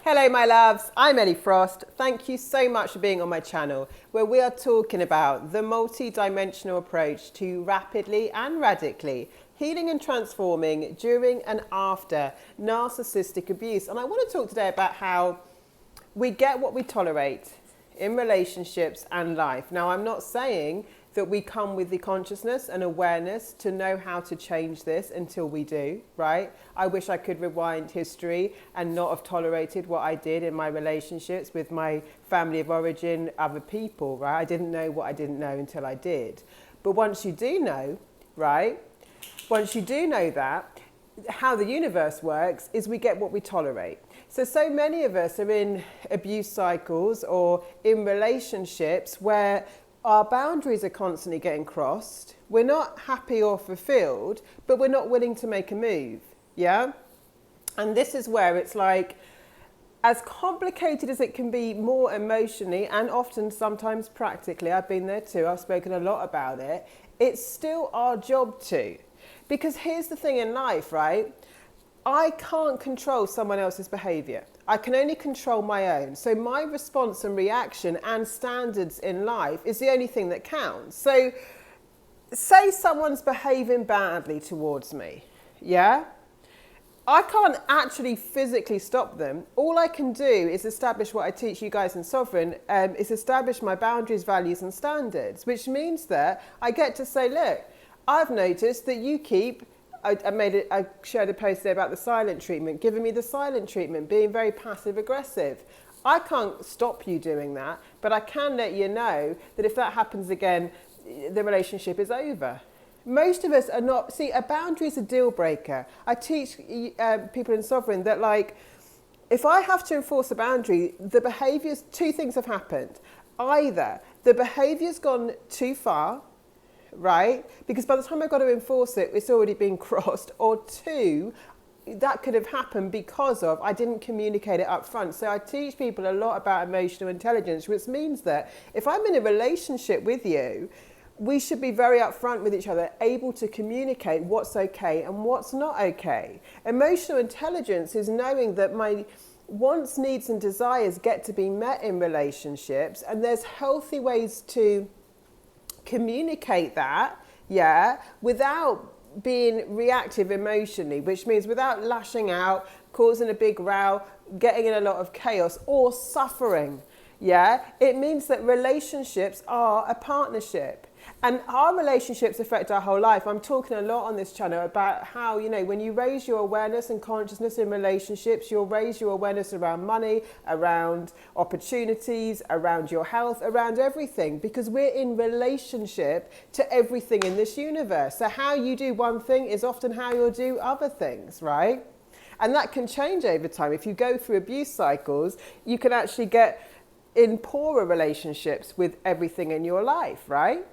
Hello my loves, I'm Ellie Frost. Thank you so much for being on my channel where we are talking about the multi-dimensional approach to rapidly and radically healing and transforming during and after narcissistic abuse. And I want to talk today about how we get what we tolerate in relationships and life. Now, I'm not saying that we come with the consciousness and awareness to know how to change this until we do, right? I wish I could rewind history and not have tolerated what I did in my relationships with my family of origin, other people, right? I didn't know what I didn't know until I did. But once you do know, right? Once you do know that, how the universe works is we get what we tolerate. So many of us are in abuse cycles or in relationships where our boundaries are constantly getting crossed. We're not happy or fulfilled, but we're not willing to make a move, yeah? And this is where it's like, as complicated as it can be more emotionally and often sometimes practically, I've been there too, I've spoken a lot about it, it's still our job to. Because here's the thing in life, right? I can't control someone else's behaviour. I can only control my own. So my response and reaction and standards in life is the only thing that counts. So say someone's behaving badly towards me, yeah? I can't actually physically stop them. All I can do is establish what I teach you guys in Sovereign, is establish my boundaries, values and standards, which means that I get to say, look, I've noticed that you keep I shared a post there about the silent treatment, giving me the silent treatment, being very passive aggressive. I can't stop you doing that, but I can let you know that if that happens again, the relationship is over. Most of us are not, see, a boundary is a deal breaker. I teach people in Sovereign that, like, if I have to enforce a boundary, the behaviours, two things have happened. Either the behaviour's gone too far, right? Because by the time I've got to enforce it, it's already been crossed. Or two, that could have happened because of I didn't communicate it up front. So I teach people a lot about emotional intelligence, which means that if I'm in a relationship with you, we should be very upfront with each other, able to communicate what's okay and what's not okay. Emotional intelligence is knowing that my wants, needs and desires get to be met in relationships, and there's healthy ways to communicate that, yeah, without being reactive emotionally, which means without lashing out, causing a big row, getting in a lot of chaos or suffering, yeah. It means that relationships are a partnership. And our relationships affect our whole life. I'm talking a lot on this channel about how, you know, when you raise your awareness and consciousness in relationships, you'll raise your awareness around money, around opportunities, around your health, around everything, because we're in relationship to everything in this universe. So how you do one thing is often how you'll do other things, right? And that can change over time. If you go through abuse cycles, you can actually get in poorer relationships with everything in your life, right?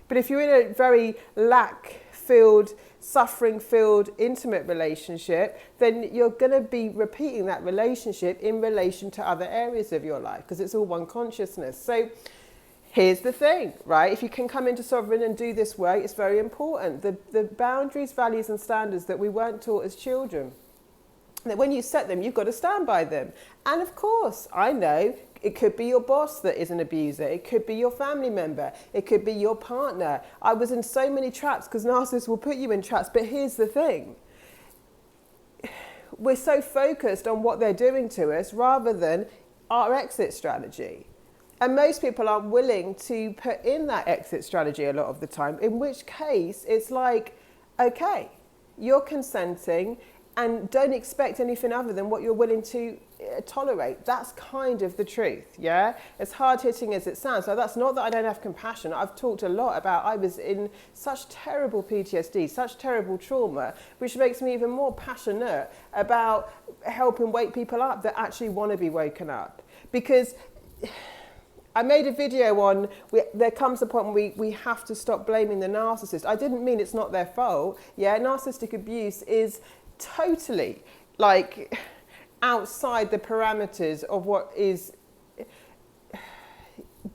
But if you're in a very lack-filled, suffering-filled, intimate relationship, then you're going to be repeating that relationship in relation to other areas of your life because it's all one consciousness. So here's the thing, right? If you can come into Sovereign and do this work, it's very important. The boundaries, values and standards that we weren't taught as children, that when you set them, you've got to stand by them. And of course, I know it could be your boss that is an abuser. It could be your family member. It could be your partner. I was in so many traps because narcissists will put you in traps. But here's the thing. We're so focused on what they're doing to us rather than our exit strategy. And most people aren't willing to put in that exit strategy a lot of the time, in which case it's like, okay, you're consenting, and don't expect anything other than what you're willing to tolerate. That's kind of the truth, yeah? As hard-hitting as it sounds. So that's not that I don't have compassion. I've talked a lot about I was in such terrible PTSD, such terrible trauma, which makes me even more passionate about helping wake people up that actually want to be woken up. Because I made a video on, there comes a point when we have to stop blaming the narcissist. I didn't mean it's not their fault. Yeah, narcissistic abuse is totally like outside the parameters of what is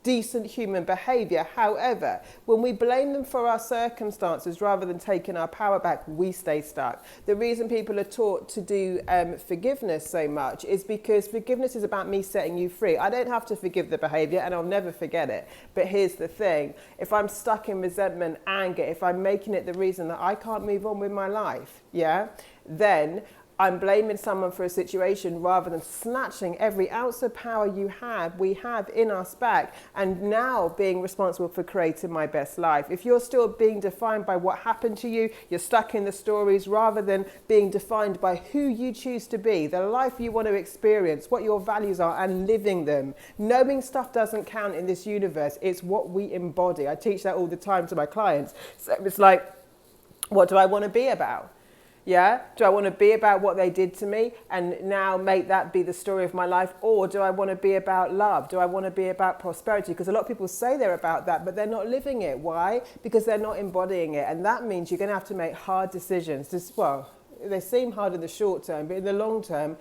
decent human behavior. However, when we blame them for our circumstances rather than taking our power back, we stay stuck. The reason people are taught to do forgiveness so much is because forgiveness is about me setting you free. I don't have to forgive the behavior and I'll never forget it. But here's the thing. If I'm stuck in resentment, anger, if I'm making it the reason that I can't move on with my life, then I'm blaming someone for a situation rather than snatching every ounce of power we have in us back, and now being responsible for creating my best life. If you're still being defined by what happened to you, you're stuck in the stories rather than being defined by who you choose to be, the life you want to experience, what your values are, and living them. Knowing stuff doesn't count in this universe. It's what we embody. I teach that all the time to my clients. So it's like, what do I want to be about? Yeah? Do I want to be about what they did to me and now make that be the story of my life? Or do I want to be about love? Do I want to be about prosperity? Because a lot of people say they're about that, but they're not living it. Why? Because they're not embodying it. And that means you're going to have to make hard decisions. They seem hard in the short term, but in the long term,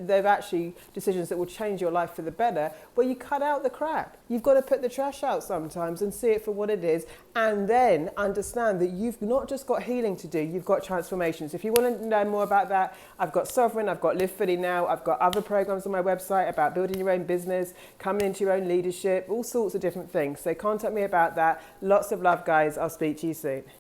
they're actually decisions that will change your life for the better, where you cut out the crap. You've got to put the trash out sometimes and see it for what it is, and then understand that you've not just got healing to do, you've got transformations. If you want to know more about that, I've got Sovereign, I've got Live Fully Now, I've got other programs on my website about building your own business, coming into your own leadership, all sorts of different things. So contact me about that. Lots of love, guys. I'll speak to you soon.